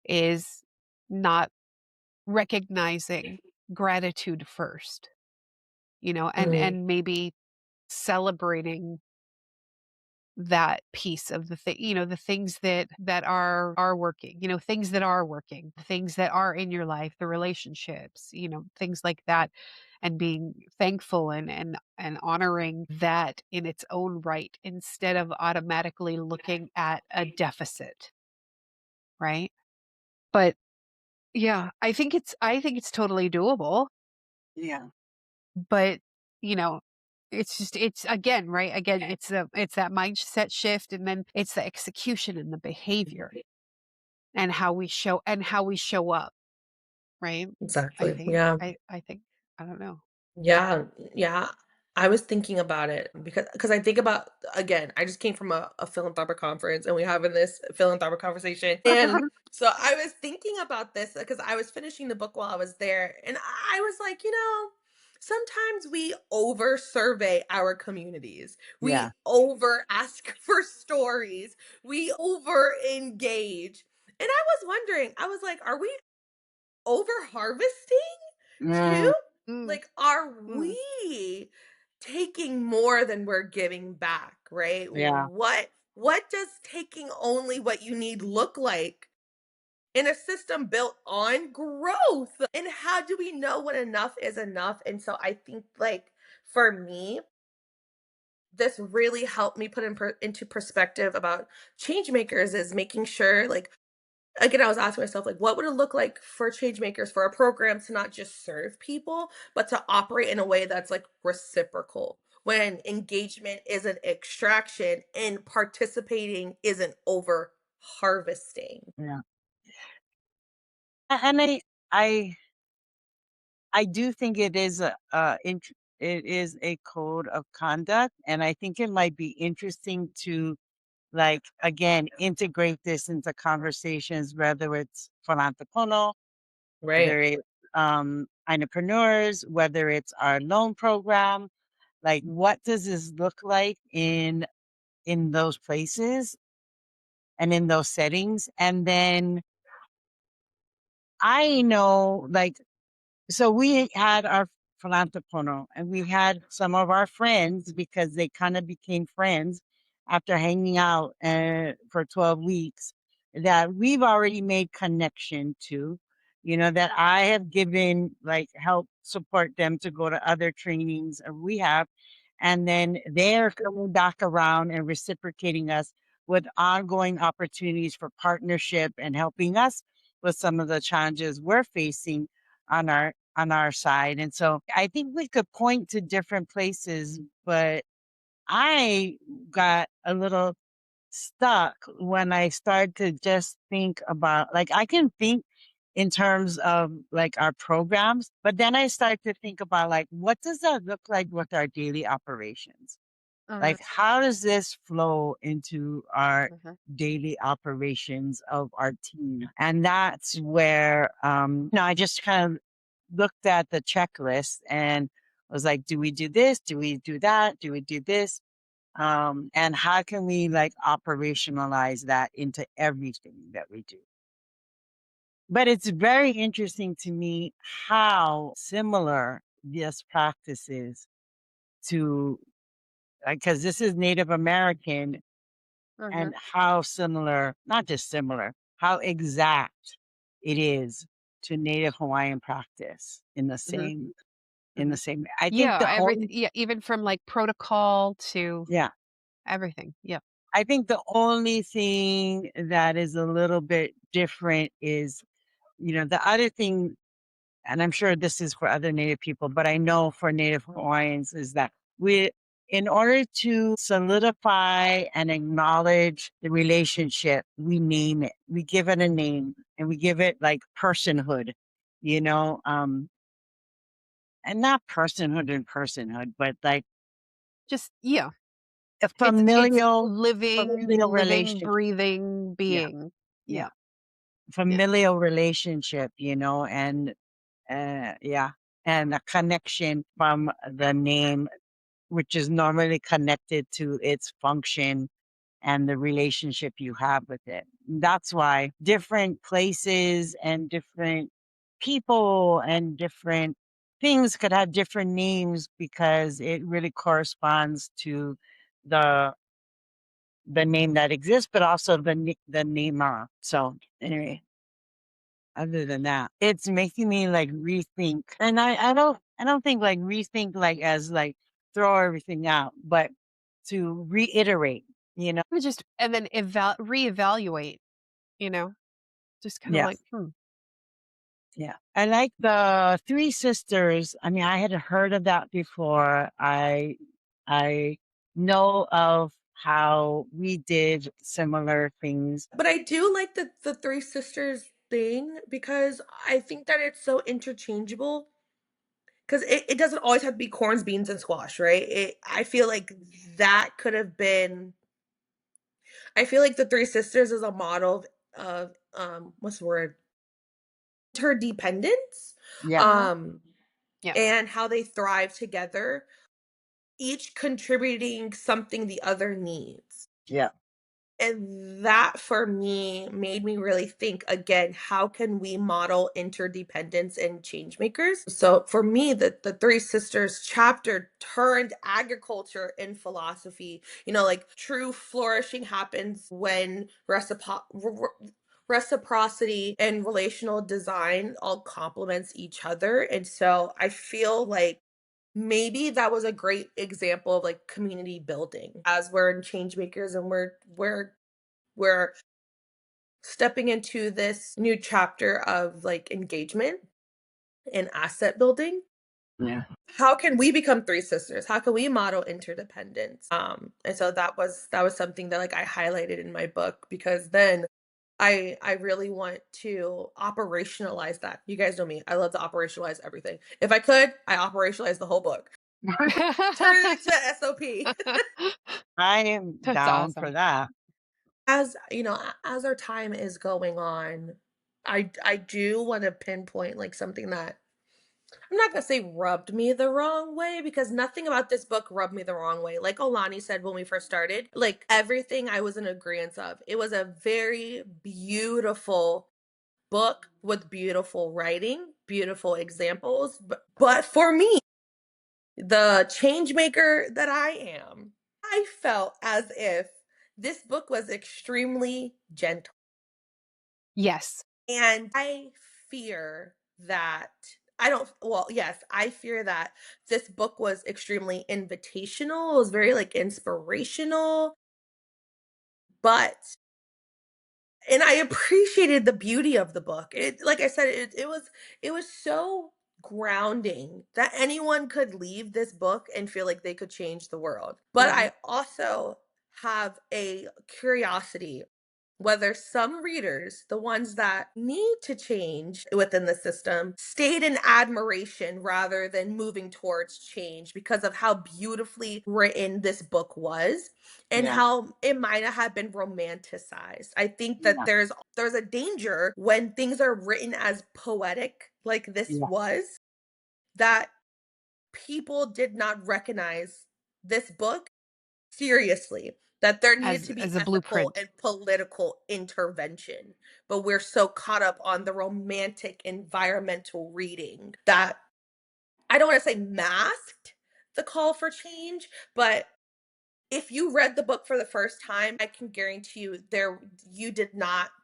is not recognizing gratitude first, and Mm, and maybe celebrating that piece of the thing, the things that are working, things that are working, things that are in your life, the relationships, things like that, and being thankful and honoring that in its own right, instead of automatically looking at a deficit, right? But yeah, I think it's totally doable. Yeah. But, you know, it's again, right? Again, it's that mindset shift, and then it's the execution and the behavior, and how we show up, right? I exactly. think Yeah. I think I don't know. Yeah, yeah. I was thinking about it because I think about, again, I just came from a philanthropic conference and we having this philanthropic conversation. And so I was thinking about this because I was finishing the book while I was there. And I was like, sometimes we over survey our communities. Yeah. We over ask for stories. We over engage. And I was wondering, I was like, are we over harvesting too? Mm. Mm, Like, are mm, we taking more than we're giving back, right? Yeah. What does taking only what you need look like in a system built on growth? And how do we know when enough is enough? And so I think, like, for me, this really helped me put into perspective about change makers is making sure, like, again, I was asking myself, like, what would it look like for change makers for a program to not just serve people, but to operate in a way that's like reciprocal, when engagement isn't extraction and participating isn't over harvesting. Yeah. And I I do think it is it is a code of conduct, and I think it might be interesting to, like, again, integrate this into conversations, whether it's philanthropical, Right. whether it's entrepreneurs, whether it's our loan program. Like, what does this look like in those places? and in those settings. And then I know, like, so we had our philanthropono and we had some of our friends because they kind of became friends after hanging out for 12 weeks that we've already made connection to, that I have given like help support them to go to other trainings or we have. And then they're coming back around and reciprocating us with ongoing opportunities for partnership and helping us with some of the challenges we're facing on our side. And so I think we could point to different places, but I got a little stuck when I started to just think about, like, I can think in terms of like our programs, but then I start to think about like what does that look like with our daily operations? Uh-huh. Like, how does this flow into our Uh-huh. daily operations of our team? And that's where, I just kind of looked at the checklist and was like, do we do this? Do we do that? Do we do this? And how can we like operationalize that into everything that we do? But it's very interesting to me how similar this practice is to, because this is Native American Uh-huh. and how similar, not just similar, how exact it is to Native Hawaiian practice in the Mhm. same Mhm. I think Yeah, the everything. only Yeah, even from like protocol to yeah, everything. Yeah. I think the only thing that is a little bit different is, the other thing, and I'm sure this is for other Native people, but I know for Native Hawaiians is that in order to solidify and acknowledge the relationship, we name it. We give it a name and we give it like personhood, you know, um, and not personhood, but like Just yeah. a It's familial living, relationship. breathing Yeah. being. Yeah. Yeah. Yeah. Familial relationship, and yeah, and a connection from the name, which is normally connected to its function and the relationship you have with it. That's why different places and different people and different things could have different names because it really corresponds to the the name that exists, but also the namer. So anyway, other than that, it's making me like rethink. And I don't think like rethink like as like throw everything out, but to reiterate, We just and then reevaluate, you know, just kind of Yeah. like, Yeah. I like the Three Sisters. I mean, I had heard of that before. I know of how we did similar things. But I do like the three sisters thing because I think that it's so interchangeable. Because it doesn't always have to be corns, beans, and squash, right? I feel like that could have been. I feel like the three sisters is a model of what's the word? Interdependence, Yeah. um, yeah. and how they thrive together, each contributing something the other needs. Yeah. And that for me made me really think again, how can we model interdependence in Changemakers? So for me, the Three Sisters chapter turned agriculture and philosophy. Like true flourishing happens when reciprocity and relational design all complements each other. And so I feel like maybe that was a great example of like community building as we're in Changemakers and we're stepping into this new chapter of like engagement and asset building. Yeah. How can we become three sisters? How can we model interdependence? And so that was something that like I highlighted in my book because then I really want to operationalize that. You guys know me. I love to operationalize everything. If I could, I operationalize the whole book. Turn it into SOP. I am That's down for awesome. that. As as our time is going on, I do want to pinpoint like something that I'm not gonna say rubbed me the wrong way because nothing about this book rubbed me the wrong way. Like Olani said when we first started, like everything I was in agreement of. It was a very beautiful book with beautiful writing, beautiful examples. But for me, the change maker that I am, I felt as if this book was extremely gentle. Yes. And I fear that I don't, well, yes, I fear that this book was extremely invitational. It was very like inspirational, but and I appreciated the beauty of the book. It, like I said, it was so grounding that anyone could leave this book and feel like they could change the world. But Mhm. I also have a curiosity whether some readers, the ones that need to change within the system, stayed in admiration rather than moving towards change because of how beautifully written this book was and Yeah. how it might have been romanticized. I think that Yeah. there's a danger when things are written as poetic like this Yeah. was that people did not recognize this book seriously, that there needed to be As a ethical blueprint. and political intervention. But we're so caught up on the romantic environmental reading that I don't want to say masked the call for change, but if you read the book for the first time, I can guarantee you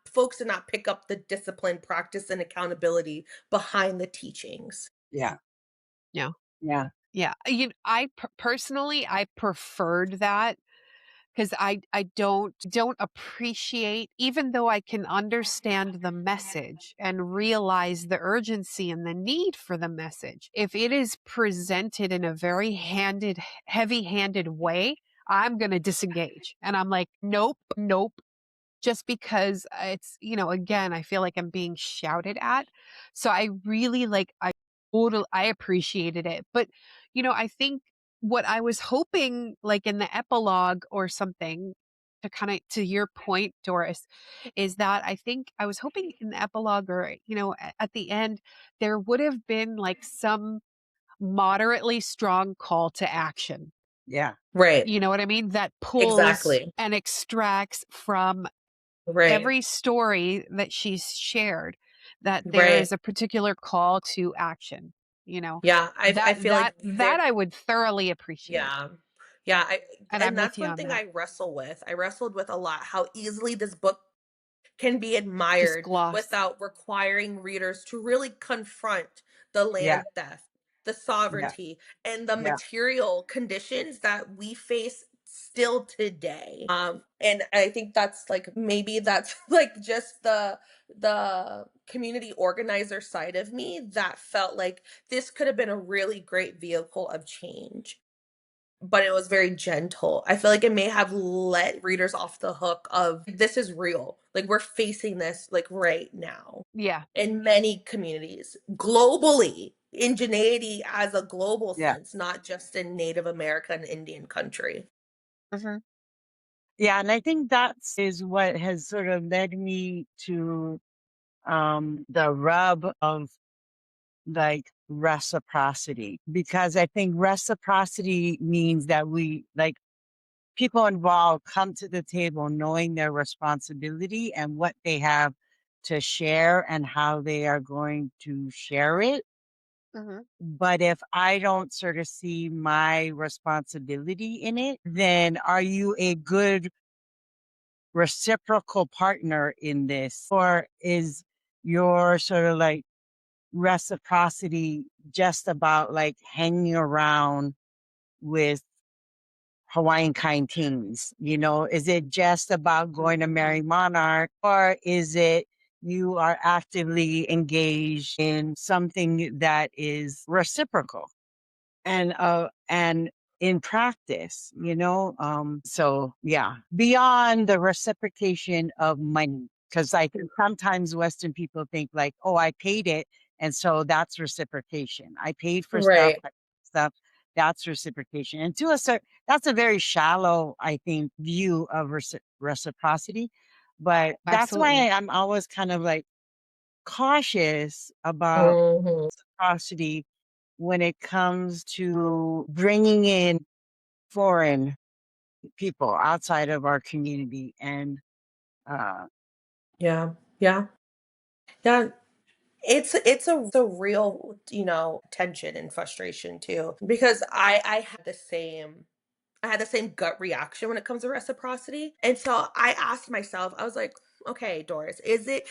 folks did not pick up the discipline, practice, and accountability behind the teachings. Yeah. Yeah. Yeah. Yeah. Personally, I preferred that because I don't appreciate, even though I can understand the message and realize the urgency and the need for the message, if it is presented in a very heavy-handed way, I'm going to disengage. And I'm like, nope, nope, just because it's, again, I feel like I'm being shouted at. So I really I appreciated it. But, I think what I was hoping, like in the epilogue or something, to kind of to your point, Doris, is that I think I was hoping in the epilogue or, at the end, there would have been like some moderately strong call to action. Yeah. Right. You know what I mean? That pulls Exactly. and extracts from Right. every story that she's shared, that there Right. is a particular call to action, you know, Yeah. I that feel like that that I would thoroughly appreciate. yeah. Yeah, And I'm and with that's you one on thing that. I wrestle with. I wrestled with a lot how easily this book can be Just admired gloss. without requiring readers to really confront the Yeah. land theft, the Yeah. sovereignty, and the Yeah. material conditions that we face still today. And I think that's like maybe that's like just the community organizer side of me that felt like this could have been a really great vehicle of change, but it was very gentle. I feel like it may have let readers off the hook of this is real. Like we're facing this like right now Yeah. in many communities globally. Indigeneity as a global Yeah. sense, not just in Native America and Indian country. Mhm. Yeah. And I think that is what has sort of led me to the rub of like reciprocity, because I think reciprocity means that we like people involved come to the table knowing their responsibility and what they have to share and how they are going to share it. Mhm. But if I don't sort of see my responsibility in it, then are you a good reciprocal partner in this? Or is your sort of like reciprocity just about like hanging around with Hawaiian kind teens? Is it just about going to Merry Monarch, or is it you are actively engaged in something that is reciprocal and in practice, so yeah, beyond the reciprocation of money, because I think sometimes Western people think like, oh, I paid it, and so that's reciprocation. I paid for stuff, Right. that's reciprocation. And to a certain, that's a very shallow, I think, view of reciprocity. But that's Absolutely. why I'm always kind of like cautious about Mhm. reciprocity when it comes to bringing in foreign people outside of our community. And Yeah. Yeah. Yeah. It's a real, tension and frustration too, because I had the same gut reaction when it comes to reciprocity. And so I asked myself, I was like, okay, Doris, is the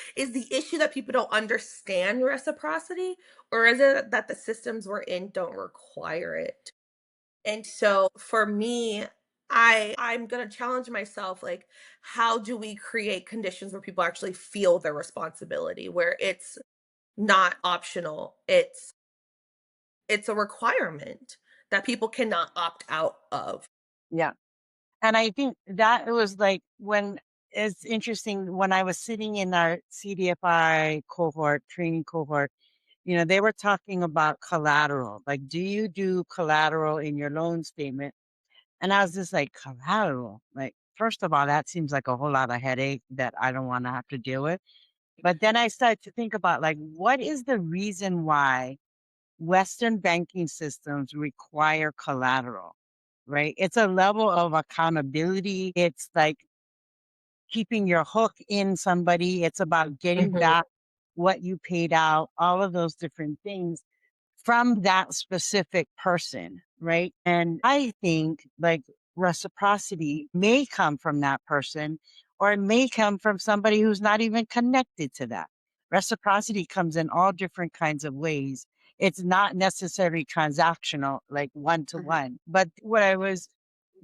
issue that people don't understand reciprocity, or is it that the systems we're in don't require it? And so for me, I'm gonna challenge myself, like, how do we create conditions where people actually feel their responsibility, where it's not optional, it's a requirement that people cannot opt out of. yeah. And I think that it was like when it's interesting when I was sitting in our CDFI cohort, training cohort, they were talking about collateral. Like, do you do collateral in your loan statement? And I was just like, collateral? Like, first of all, that seems like a whole lot of headache that I don't want to have to deal with. But then I started to think about, like, what is the reason why Western banking systems require collateral, right? It's a level of accountability. It's like keeping your hook in somebody. It's about getting Mhm. back what you paid out, all of those different things from that specific person, right? And I think like reciprocity may come from that person, or it may come from somebody who's not even connected to that. Reciprocity comes in all different kinds of ways. It's not necessarily transactional, like one to Mhm. one. But what I was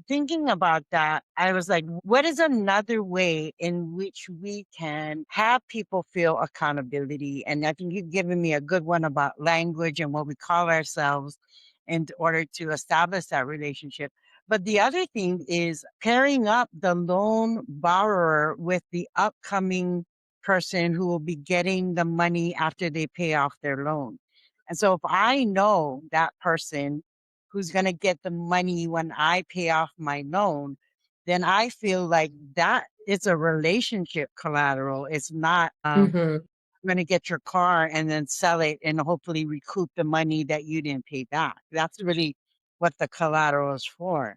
thinking about that, I was like, what is another way in which we can have people feel accountability? And I think you've given me a good one about language and what we call ourselves in order to establish that relationship. But the other thing is pairing up the loan borrower with the upcoming person who will be getting the money after they pay off their loan. And so if I know that person who's going to get the money when I pay off my loan, then I feel like that is a relationship collateral. It's not, Mhm. I'm going to get your car and then sell it and hopefully recoup the money that you didn't pay back. That's really what the collateral is for.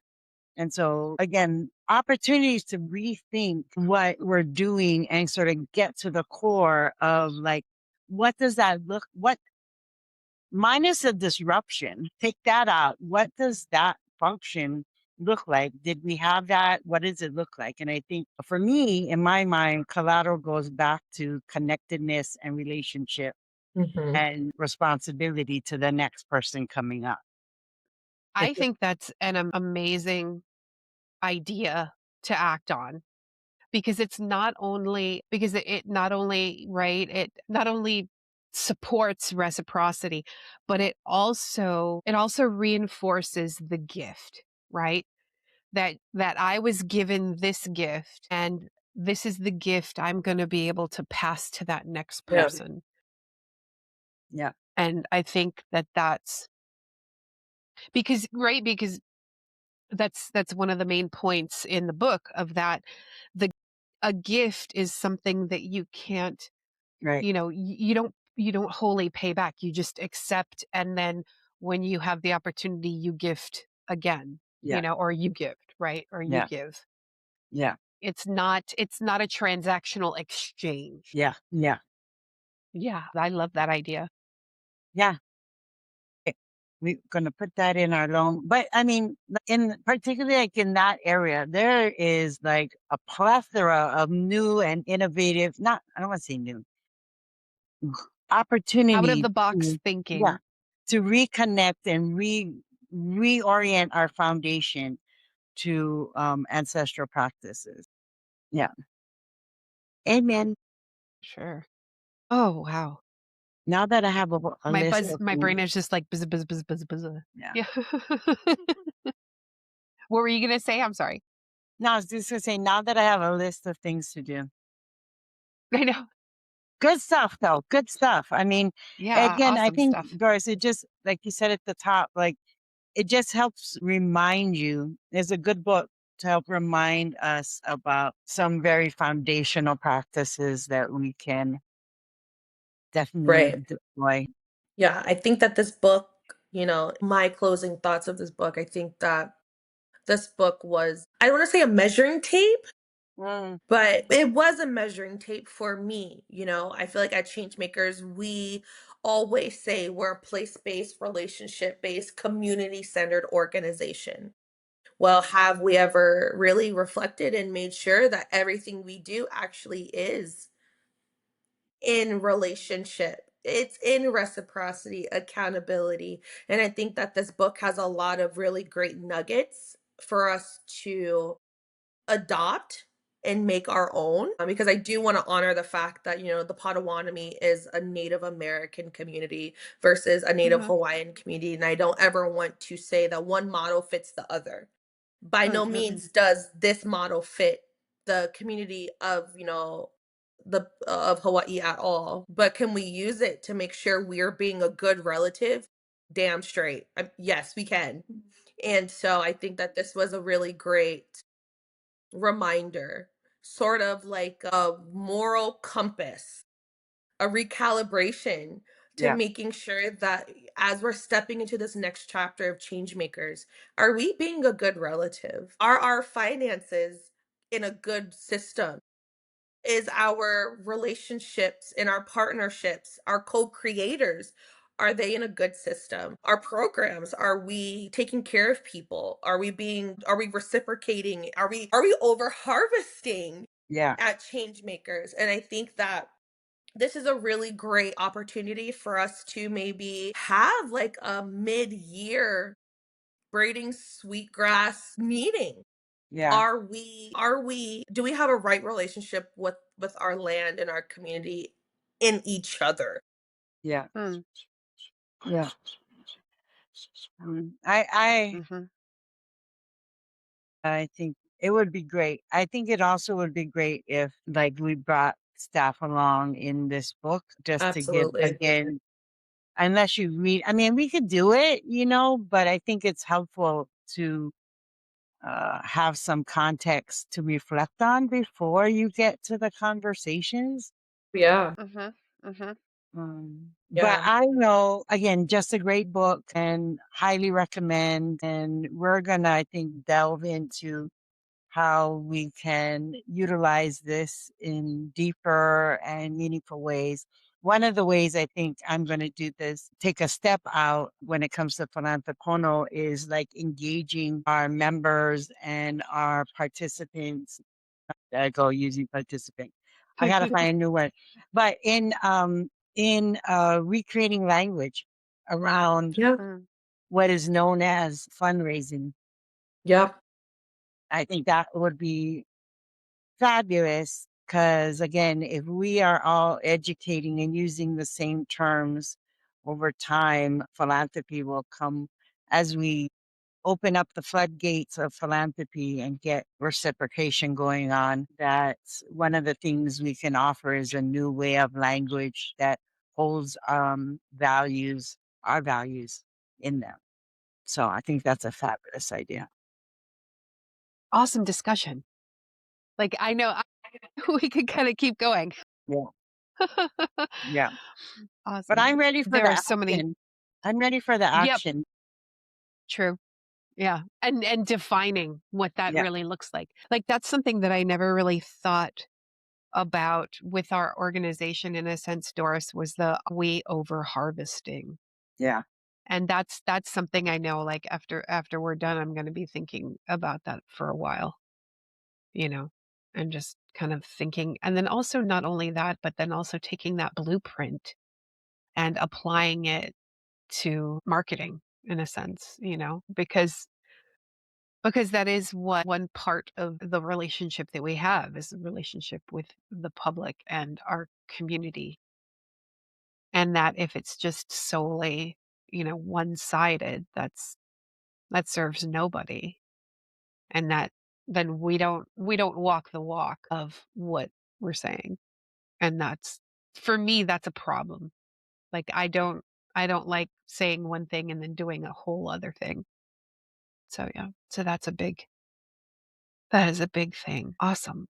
And so, again, opportunities to rethink what we're doing and sort of get to the core of like, what does that look, what minus a disruption, take that out. What does that function look like? Did we have that? What does it look like? And I think for me, in my mind, collateral goes back to connectedness and relationship Mhm. and responsibility to the next person coming up. I It's think that's an amazing idea to act on, because it's not only because it not only right, it not only supports reciprocity, but it also reinforces the gift, right? That I was given this gift, and this is the gift I'm going to be able to pass to that next Yeah. person. yeah, And I think that that's because that's one of the main points in the book, of that the a gift is something that you can't, right. you don't wholly pay back. You just accept, and then when you have the opportunity, you gift again, Yeah, or you gift, right? Or you yeah, give. yeah, It's not a transactional exchange. yeah, yeah, Yeah, I love that idea. yeah. We're gonna put that in our loan. But I mean, in particularly like in that area, there is like a plethora of new and innovative, not I don't want to say new, Out of opportunity the box to, yeah, thinking. to reconnect and reorient our foundation to ancestral practices. Yeah. Amen. Sure. Oh, wow. Now that I have a list of My things, brain is just like buzz, buzz, buzz, buzz, buzz. yeah. Yeah. What were you gonna say? I'm sorry. No, I was just gonna say now that I have a list of things to do. I know. Good stuff, though. Good stuff. I mean, Yeah, again, I awesome think, stuff. Doris, it just, like you said at the top, like it just helps remind you. There's a good book to help remind us about some very foundational practices that we can definitely Right. deploy. Yeah, I think that this book My closing thoughts of this book, I think that this book was, I don't want to say a measuring tape, Mm, but it was a measuring tape for me. I feel like at Changemakers, we always say we're a place-based, relationship-based, community-centered organization. Well, have we ever really reflected and made sure that everything we do actually is in relationship? It's in reciprocity, accountability. And I think that this book has a lot of really great nuggets for us to adopt and make our own, because I do want to honor the fact that the Potawatomi is a Native American community versus a Native Mhm. Hawaiian community, and I don't ever want to say that one model fits the other. By no Mhm. means does this model fit the community of the of Hawaii at all, but can we use it to make sure we're being a good relative? Damn straight. Yes, we can. And so I think that this was a really great reminder, sort of like a moral compass, a recalibration to yeah, making sure that as we're stepping into this next chapter of Changemakers, are we being a good relative? Are our finances in a good system? Is our relationships and our partnerships, our co-creators, are they in a good system? Our programs, are we taking care of people? Are we reciprocating? Are we over harvesting yeah, at Changemakers? And I think that this is a really great opportunity for us to maybe have like a mid-year braiding sweetgrass meeting. yeah, Are we do we have a right relationship with our land and our community in each other? yeah, Mm. yeah. I Mhm. I think it would be great. I think it also would be great if like we brought staff along in this book just to give Absolutely. again, unless you read, I mean, we could do it, but I think it's helpful to have some context to reflect on before you get to the conversations. Yeah. Mhm. Mhm. But Yeah. I know, again, just a great book and highly recommend. And we're going to, I think, delve into how we can utilize this in deeper and meaningful ways. One of the ways I think I'm going to do this, take a step out when it comes to Philanthropono, is like engaging our members and our participants. I go using participant. I gotta find a new word. But in recreating language around Yeah. Mm. what is known as fundraising, Yeah. I think that would be fabulous. Because again, if we are all educating and using the same terms over time, philanthropy will come as we open up the floodgates of philanthropy and get reciprocation going on. That's one of the things we can offer is a new way of language that holds values, our values in them. So I think that's a fabulous idea. Awesome discussion. Like I know we could kind of keep going. Yeah. Yeah. But Awesome. I'm ready for There the are so many. action. I'm ready for the Yep. action. True. Yeah. And defining what that Yeah. really looks like. Like that's something that I never really thought about with our organization in a sense, Doris, was the we over harvesting. Yeah. And that's something I know like after we're done, I'm gonna be thinking about that for a while, you know, and just kind of thinking. And then also not only that, but then also taking that blueprint and applying it to marketing in a sense, because that is what one part of the relationship that we have is a relationship with the public and our community. And that if it's just solely, one-sided, that serves nobody. And that then we don't walk the walk of what we're saying. And that's for me, that's a problem. Like I don't like saying one thing and then doing a whole other thing. So yeah. So that is a big thing. Awesome.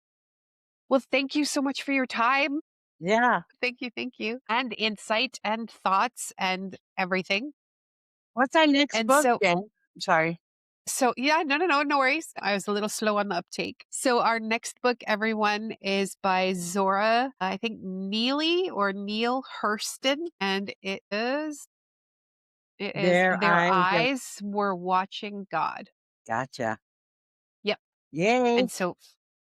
Well, thank you so much for your time. Yeah. Thank you, and insight and thoughts and everything. What's our next And book, so, Jen? I'm sorry. yeah, no worries. I was a little slow on the uptake. So our next book, everyone, is by Zora, I think Neely or Neil Hurston, and it is Their Their eyes are Eyes Were Watching God. gotcha. Yep. Yay. And so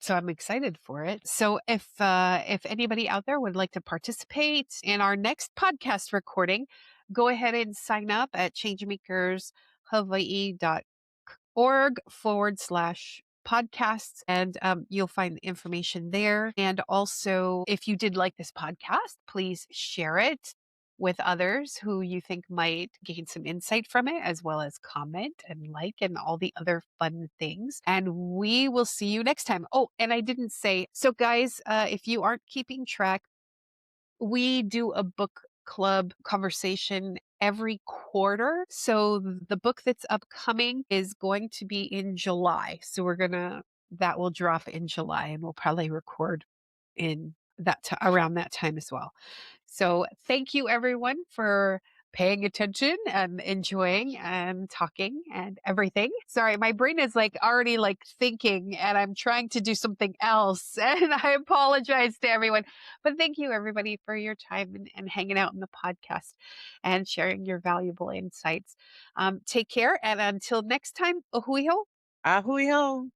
I'm excited for it. So if anybody out there would like to participate in our next podcast recording, go ahead and sign up at changemakershawaii.org/podcasts, and you'll find the information there. And also, if you did like this podcast, please share it with others who you think might gain some insight from it, as well as comment and like and all the other fun things. And we will see you next time. Oh, and I didn't say, so guys, if you aren't keeping track, we do a book club conversation every quarter. So the book that's upcoming is going to be in July. So that will drop in July, and we'll probably record in around that time as well. So thank you everyone for paying attention and enjoying and talking and everything. Sorry, my brain is like already like thinking and I'm trying to do something else. And I apologize to everyone. But thank you everybody for your time and hanging out in the podcast and sharing your valuable insights. Take care. And until next time, ahui ho. Ahui ho.